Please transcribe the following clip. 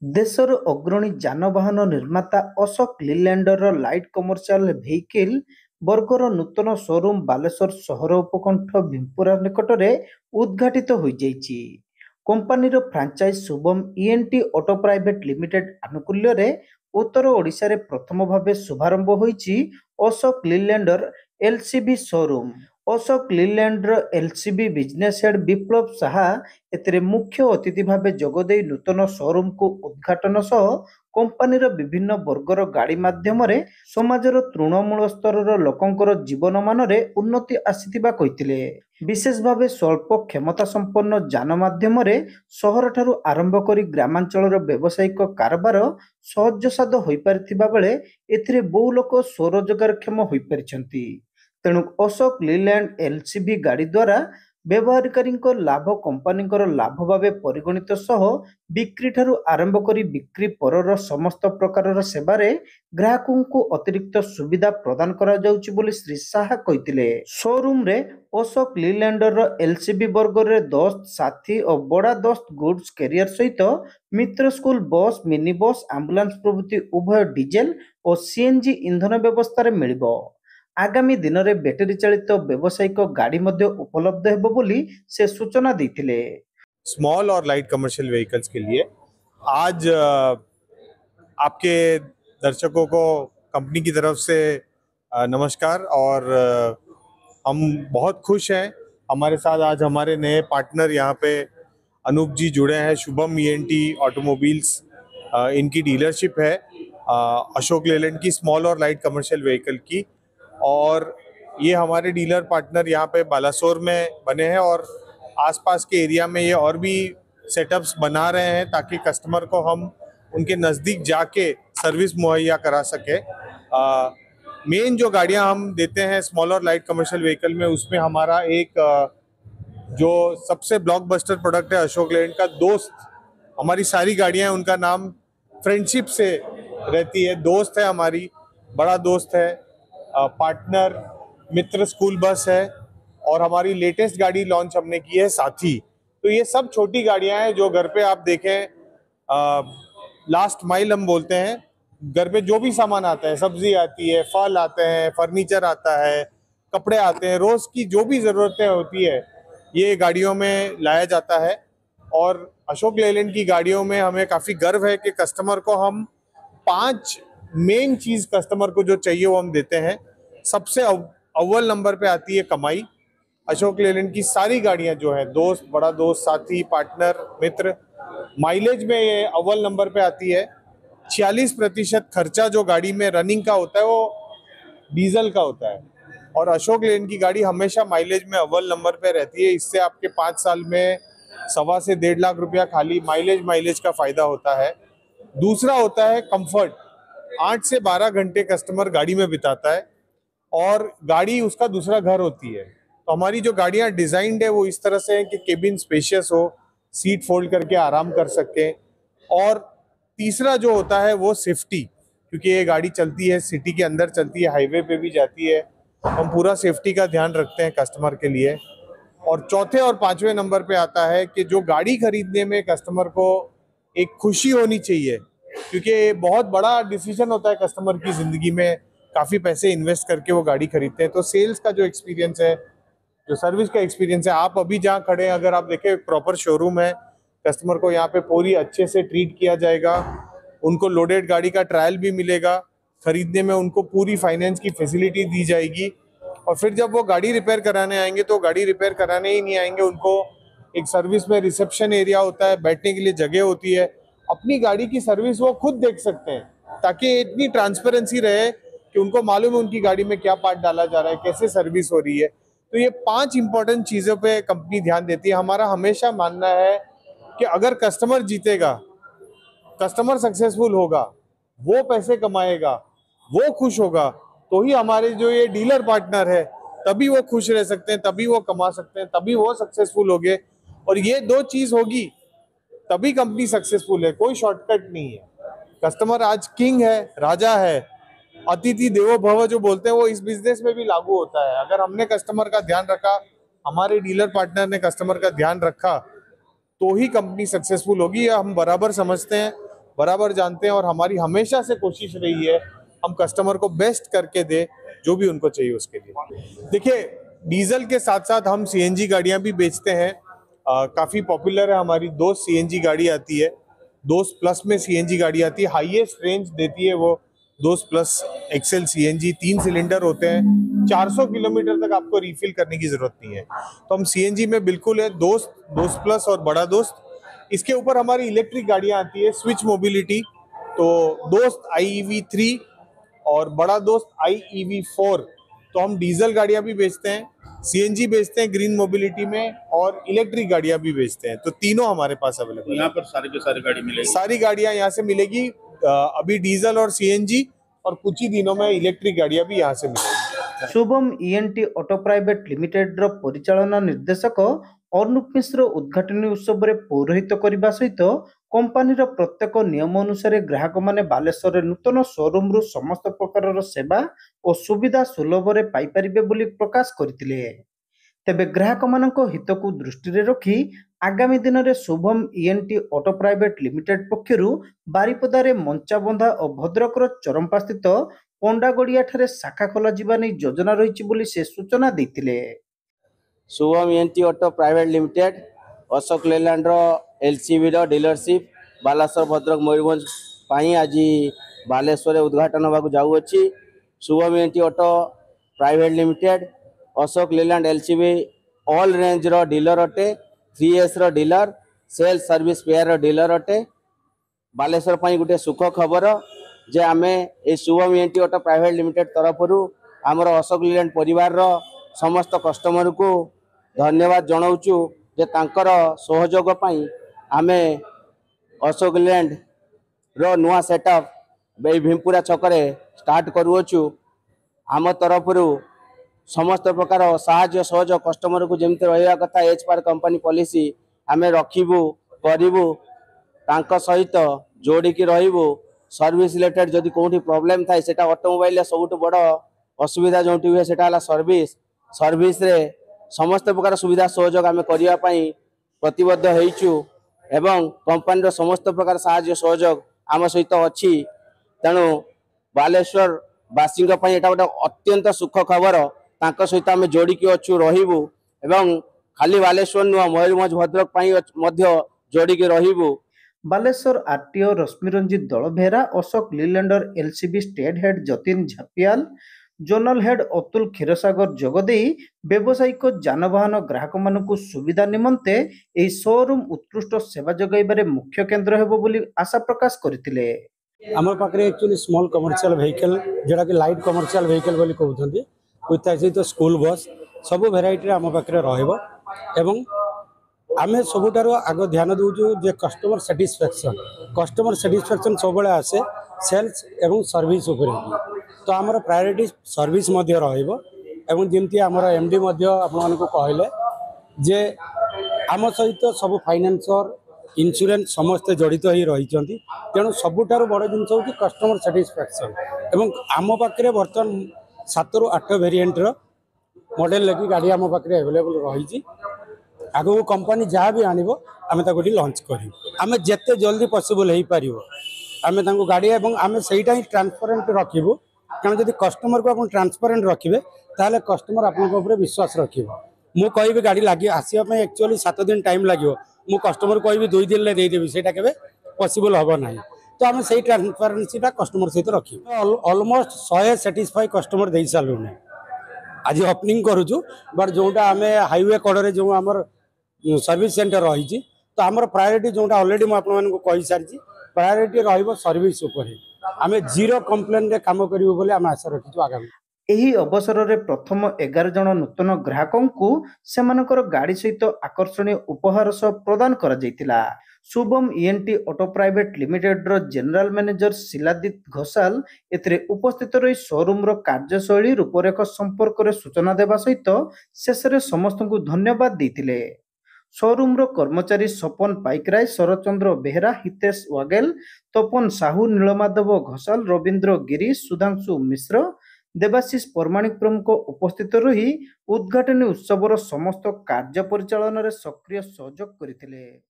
ଦେଶର ଅଗ୍ରଣୀ ଯାନବାହନ ନିର୍ମାତା ଅଶୋକ ଲିଲ୍ୟାଣ୍ଡର ଲାଇଟ୍ କମର୍ସିଆଲ ଭେହିକିଲ୍ ବର୍ଗର ନୂତନ ଶୋରୁମ୍ ବାଲେଶ୍ୱର ସହର ଉପକଣ୍ଠ ଭୀମପୁରା ନିକଟରେ ଉଦ୍ଘାଟିତ ହୋଇଯାଇଛି। କମ୍ପାନୀର franchise Shubham ENT auto private limited ଆନୁକୂଲ୍ୟରେ ଉତ୍ତର ଓଡ଼ିଶାରେ ପ୍ରଥମ ଭାବେ ଶୁଭାରମ୍ଭ ହୋଇଛି ଅଶୋକ ଲିଲ୍ୟାଣ୍ଡର ଏଲ୍ସିଭି ଶୋରୁମ୍। ଅଶୋକ ଲିଲ୍ୟାଣ୍ଡର LCV business head Biplab Saha ଏଥିରେ ମୁଖ୍ୟ ଅତିଥି ଭାବେ ଯୋଗଦେଇ ନୂତନ ଶୋରୁମକୁ ଉଦ୍ଘାଟନ ସହ କମ୍ପାନୀର ବିଭିନ୍ନ ବର୍ଗର ଗାଡ଼ି ମାଧ୍ୟମରେ ସମାଜର ତୃଣମୂଳ ସ୍ତରର ଲୋକଙ୍କର ଜୀବନମାନରେ ଉନ୍ନତି ଆସିଥିବା କହିଥିଲେ। ବିଶେଷ ଭାବେ ସ୍ୱଳ୍ପ କ୍ଷମତା ସମ୍ପନ୍ନ ଯାନ ମାଧ୍ୟମରେ ସହରଠାରୁ ଆରମ୍ଭ କରି ଗ୍ରାମାଞ୍ଚଳର ବ୍ୟବସାୟିକ କାରବାର ସହଜସାଧ୍ୟ ହୋଇପାରିଥିବା ବେଳେ ଏଥିରେ ବହୁ ଲୋକ ସ୍ୱରୋଜଗାରକ୍ଷମ ହୋଇପାରିଛନ୍ତି। ତେଣୁ ଅଶୋକ ଲିଲ୍ୟାଣ୍ଡ ଏଲ୍ସିଭି ଗାଡ଼ି ଦ୍ୱାରା ବ୍ୟବହାରକାରୀଙ୍କ ଲାଭ କମ୍ପାନୀଙ୍କର ଲାଭ ଭାବେ ପରିଗଣିତ ସହ ବିକ୍ରିଠାରୁ ଆରମ୍ଭ କରି ବିକ୍ରି ପରର ସମସ୍ତ ପ୍ରକାରର ସେବାରେ ଗ୍ରାହକଙ୍କୁ ଅତିରିକ୍ତ ସୁବିଧା ପ୍ରଦାନ କରାଯାଉଛି ବୋଲି ଶ୍ରୀ ଶାହା କହିଥିଲେ। ଶୋରୁମ୍ରେ ଅଶୋକ ଲିଲ୍ୟାଣ୍ଡର ଏଲ୍ସିଭି ବର୍ଗରେ ଦୋସ୍ତ ସାଥୀ ଓ ବଡ଼ା ଦୋସ୍ତ ଗୁଡ୍ସ କ୍ୟାରିୟର ସହିତ Mitr school bus, mini bus, ambulance ପ୍ରଭୃତି ଉଭୟ ଡିଜେଲ ଓ ସିଏନ୍ଜି ଇନ୍ଧନ ବ୍ୟବସ୍ଥାରେ ମିଳିବ। ଆଗାମୀ ଦିନରେ ବ୍ୟାଟେରୀ ଚାଳିତ ବ୍ୟବସାୟିକ ଗାଡ଼ି ମଧ୍ୟ ଉପଲବ୍ଧ ହେବ ବୋଲି ସେ ସୂଚନା ଦେଇଥିଲେ। स्मॉल और लाइट कमर्शियल व्हीकल्स के लिए आज आपके दर्शकों को कंपनी की तरफ से नमस्कार। और हम बहुत खुश हैं, हमारे साथ आज हमारे नए पार्टनर यहाँ पे अनूप जी जुड़े हैं। शुभम ईएनटी ऑटोमोबाइल्स इनकी डीलरशिप है अशोक लेलैंड की स्मॉल और लाइट कमर्शियल व्हीकल की, और ये हमारे डीलर पार्टनर यहाँ पे बालासोर में बने हैं और आसपास के एरिया में ये और भी सेटअप्स बना रहे हैं ताकि कस्टमर को हम उनके नज़दीक जाके सर्विस मुहैया करा सके। मेन जो गाड़ियाँ हम देते हैं स्मॉल और लाइट कमर्शियल व्हीकल में, उसमें हमारा एक जो सबसे ब्लॉकबस्टर प्रोडक्ट है अशोक लेलैंड का दोस्त। हमारी सारी गाड़ियाँ उनका नाम फ्रेंडशिप से रहती है। दोस्त है, हमारी बड़ा दोस्त है, पार्टनर मित्र स्कूल बस है, और हमारी लेटेस्ट गाड़ी लॉन्च हमने की है साथी। तो ये सब छोटी गाड़ियां हैं जो घर पे आप देखें, लास्ट माइल हम बोलते हैं। घर पे जो भी सामान आता है, सब्जी आती है, फल आते हैं, फर्नीचर आता है, कपड़े आते हैं, रोज की जो भी ज़रूरतें होती है ये गाड़ियों में लाया जाता है। और अशोक लेलैंड की गाड़ियों में हमें काफ़ी गर्व है कि कस्टमर को हम 5 मेन चीज़ कस्टमर को जो चाहिए वो हम देते हैं। सबसे अव्वल नंबर पे आती है कमाई। अशोक लेलैंड की सारी गाड़ियां जो है दोस्त, बड़ा दोस्त, साथी, पार्टनर, मित्र, माइलेज में ये अव्वल नंबर पे आती है। 46% खर्चा जो गाड़ी में रनिंग का होता है वो डीजल का होता है, और अशोक लेलैंड की गाड़ी हमेशा माइलेज में अव्वल नंबर पे रहती है। इससे आपके 5 साल में 1.25 से 1.5 लाख रुपया खाली माइलेज का फायदा होता है। दूसरा होता है कंफर्ट। 8 से 12 घंटे कस्टमर गाड़ी में बिताता है और गाड़ी उसका दूसरा घर होती है। तो हमारी जो गाड़ियाँ डिज़ाइंड है वो इस तरह से है कि केबिन स्पेशियस हो, सीट फोल्ड करके आराम कर सकें। और तीसरा जो होता है वो सेफ्टी, क्योंकि ये गाड़ी चलती है, सिटी के अंदर चलती है, हाईवे पे भी जाती है, हम पूरा सेफ्टी का ध्यान रखते हैं कस्टमर के लिए। और चौथे और 5वें नंबर पे आता है कि जो गाड़ी खरीदने में कस्टमर को एक खुशी होनी चाहिए, क्योंकि बहुत बड़ा डिसीजन होता है कस्टमर की ज़िंदगी में, काफ़ी पैसे इन्वेस्ट करके वो गाड़ी खरीदते हैं। तो सेल्स का जो एक्सपीरियंस है, जो सर्विस का एक्सपीरियंस है, आप अभी जहाँ खड़े हैं अगर आप देखें प्रॉपर शोरूम है, कस्टमर को यहाँ पे पूरी अच्छे से ट्रीट किया जाएगा, उनको लोडेड गाड़ी का ट्रायल भी मिलेगा, खरीदने में उनको पूरी फाइनेंस की फैसिलिटी दी जाएगी। और फिर जब वो गाड़ी रिपेयर कराने आएंगे तो गाड़ी रिपेयर कराने ही नहीं आएंगे, उनको एक सर्विस में रिसेप्शन एरिया होता है, बैठने के लिए जगह होती है, अपनी गाड़ी की सर्विस वो खुद देख सकते हैं, ताकि इतनी ट्रांसपेरेंसी रहे कि उनको मालूम है उनकी गाड़ी में क्या पार्ट डाला जा रहा है, कैसे सर्विस हो रही है। तो ये 5 इंपॉर्टेंट चीज़ों पे कंपनी ध्यान देती है। हमारा हमेशा मानना है कि अगर कस्टमर जीतेगा, कस्टमर सक्सेसफुल होगा, वो पैसे कमाएगा, वो खुश होगा, तो ही हमारे जो ये डीलर पार्टनर है तभी वो खुश रह सकते हैं, तभी वो कमा सकते हैं, तभी वो सक्सेसफुल होंगे। और ये 2 चीज़ होगी तभी कंपनी सक्सेसफुल है, कोई शॉर्टकट नहीं है। कस्टमर आज किंग है, राजा है, अतिथि देवो भव जो बोलते हैं वो इस बिजनेस में भी लागू होता है। अगर हमने कस्टमर का ध्यान रखा, हमारे डीलर पार्टनर ने कस्टमर का ध्यान रखा, तो ही कंपनी सक्सेसफुल होगी। हम बराबर समझते हैं बराबर जानते हैं और हमारी हमेशा से कोशिश रही है हम कस्टमर को बेस्ट करके दे जो भी उनको चाहिए उसके लिए। देखिए, डीजल के साथ साथ हम सीएनजी गाड़ियां भी बेचते हैं। काफी पॉपुलर है हमारी दोस्त सीएनजी गाड़ी आती है, दोस्त प्लस में सीएनजी गाड़ी आती है, हाईएस्ट रेंज देती है वो दोस्त प्लस एक्सेल सीएनजी। 3 सिलेंडर होते हैं, 400 किलोमीटर तक आपको रिफिल करने की जरूरत नहीं है। तो हम सीएनजी में बिल्कुल है, दोस्त, दोस्त प्लस और बड़ा दोस्त। इसके ऊपर हमारी इलेक्ट्रिक गाड़ियां आती है, स्विच मोबिलिटी। तो दोस्त IEV3 और बड़ा दोस्त IEV4। तो हम डीजल गाड़ियां भी बेचते हैं, सीएनजी बेचते हैं ग्रीन मोबिलिटी में, और इलेक्ट्रिक गाड़ियां भी बेचते हैं। तो तीनों हमारे पास अवेलेबल है। यहाँ पर सारी की सारी गाड़ी मिलेगी? सारी गाड़ियां यहाँ से मिलेगी। अभी डीजल और सीएनजी, और कुछ ही दिनों में इलेक्ट्रिक गाड़ियां भी यहाँ से मिलेगी। Shubham ENT auto private limited रो परिचालना निर्देशक अर्णुप मिश्र उद्घाटनी उत्सव में पौरोहित्य करने सहित कंपानीर प्रत्येक नियम अनुसार ग्राहक माने बालेश्वर नूतन शोरूम रु समस्त प्रकार सेवा और सुविधा सुलभ में पाइपारे बोली प्रकाश करथिले। तेबे ग्राहक मानक हित को दृष्टि रखी आगामी दिन में Shubham ENT auto private limited पक्षरु बारिपदारे मंचाबंधा और भद्रकर चरंपा स्थित पंडागड़िया ठारे शाखा खोला जिबा नै योजना रही बोली से सूचना देथिले। Shubham ENT auto private limited Ashok Leyland LCV dealership Baleswar Bhadrak Mayurbhanj पाई आज बालेश्वर उद्घाटन होगा जाऊँगी। Shubham ENT auto private limited Ashok Leyland LCV all range रो डीलर अटे, 3S रो डीलर, सेल सर्विस पेयर रो डीलर अटे। बालेश्वर पाई गोटे सुख खबर जे आमे ए Shubham ENT auto private limited तरफ आमर अशोक लेलैंड परिवार रो समस्त कस्टमर को धन्यवाद जनाऊचु जे तांकर सहयोग पाई आमे अशोक लेलैंड रो नुआ सेटअप भीमपुरा छकरे स्टार्ट करूछु। आम तरफ समस्त प्रकार साहाय्य सहयोग कस्टमर को जमते रहा कथा एच पार कंपनी पॉलिसी आमे रखिबू करिबू तांका सहित जोड़िकी रहिबू। सर्विस रिलेटेड जदि कोठी प्रॉब्लम थाए सेटा ऑटोमोबाइल सबुठ बड़ असुविधा जोटी हुए सेटा हला सर्विस रे समस्त प्रकार सुविधा सहयोग आमे करिया पई प्रतिबद्ध हेइचु एवं कंपनी रो समस्त प्रकार साहाय्य सहयोग आम सहित अछि। तेणु बालेश्वर वासी एटा गोटे अत्यंत सुख खबर तांका सहित आमे जोड़िकी अच्छु रहिबू एवं खाली बालेश्वर नुआ मयूरभंज भद्रक पई मध्य जोड़िकी रहिबू। बालेश्वर आरटीओ रश्मि रंजित दलभेरा, अशोक लीलैंडर LCB state head Jatin Jhapiyal, zonal head Atul Kshirsagar जोगदे व्यावसायिक जानवाहन ग्राहक मानक सुविधा निमंते एही शोरूम उत्कृष्ट सेवा जगाइबारे मुख्य केंद्र हेबो बोली आशा प्रकाश करथिले। आम पाखे एक्चुअली स्मॉल कमर्शियल व्हीकल जोटा कि लाइट कमर्शियल व्हीकल बोली कहते विथ सहित स्कूल बस सब भेराइटी आम पाखे रही आमे सबुठार आग ध्यान दूचु जे कस्टमर सेटिस्फेक्शन सब आसे सेल्स एवं सर्विस उपरे तो आमर प्रायोरिटी सर्विस जमती आमर MD आपण कहले जे आम सहित सब फाइनेंसर इंश्योरेंस समस्ते जड़ित हो रही तेणु सबुठार बड़ जिनस हूँ कस्टमर सेटिस्फेक्शन एवं आम पाखे बर्तमान 7 ରୁ 8 वेरिएंट मॉडल लेकिन गाड़ी आम पाखे अवेलेबल रही। आगो कंपनी जहाँ भी आनिबो आमे ताको लॉन्च करी आमे जेते जल्दी पॉसिबल हो पार आमे ताको गाड़ी एवं आमे सेटा ही ट्रांसपेरेंट रखिबो कारण जदि कस्टमर को अपन ट्रांसपेरेंट रखिबे ताले कस्टमर आपन ऊपर विश्वास रखिबो। मु कहबी गाड़ी लागि आसीबा पे एक्चुअली 7 दिन टाइम लागिवो मु कस्टमर कहबी 2 दिन ले दे देबी सेटा केबे पॉसिबल होबो नाही। तो आमे सेही ट्रांसपेरेंसीटा कस्टमर सहित रखिबो। ऑलमोस्ट 100 सैटिस्फाई कस्टमर देई सालुने आज ओपनिंग करूछु बट जोटा आमे हाईवे कड़े जो आमर सर्विस सेंटर रही तो आमर प्रायोरिटी जोटा ऑलरेडी मुझे कही सारी प्रायोरिटी रहिबो सर्विस उपरे आमे जीरो कंप्लेन रे काम करिवो बोले आमे आशा रखिछु। आगामी एही अवसर में प्रथम 11 जन नूतन ग्राहकों को सेमानकर गाड़ी सहित आकर्षणीय उपहार सह प्रदान करा जायतिला। Shubham ENT auto private limited रो जनरल मैनेजर शिलादित घोषाल एथिरे उपस्थित रही शोरूम रो कार्यशैली रूपरेख संपर्क रे सूचना देवा सहित शेष रे समस्त को धन्यवाद देथिले। शोरूम रो कर्मचारी सपन पाइकराय, शरचंद्र बेहरा, हितेश वागेल, तपन साहू, नीलमाधव घोषाल, रविंद्र गिरी, सुधांशु मिश्र, देवाशीष परमाणिक प्रमुख उपस्थित रही उद्घाटनी उत्सवर समस्त कार्य परिचालन रे सक्रिय सहयोग करथिले।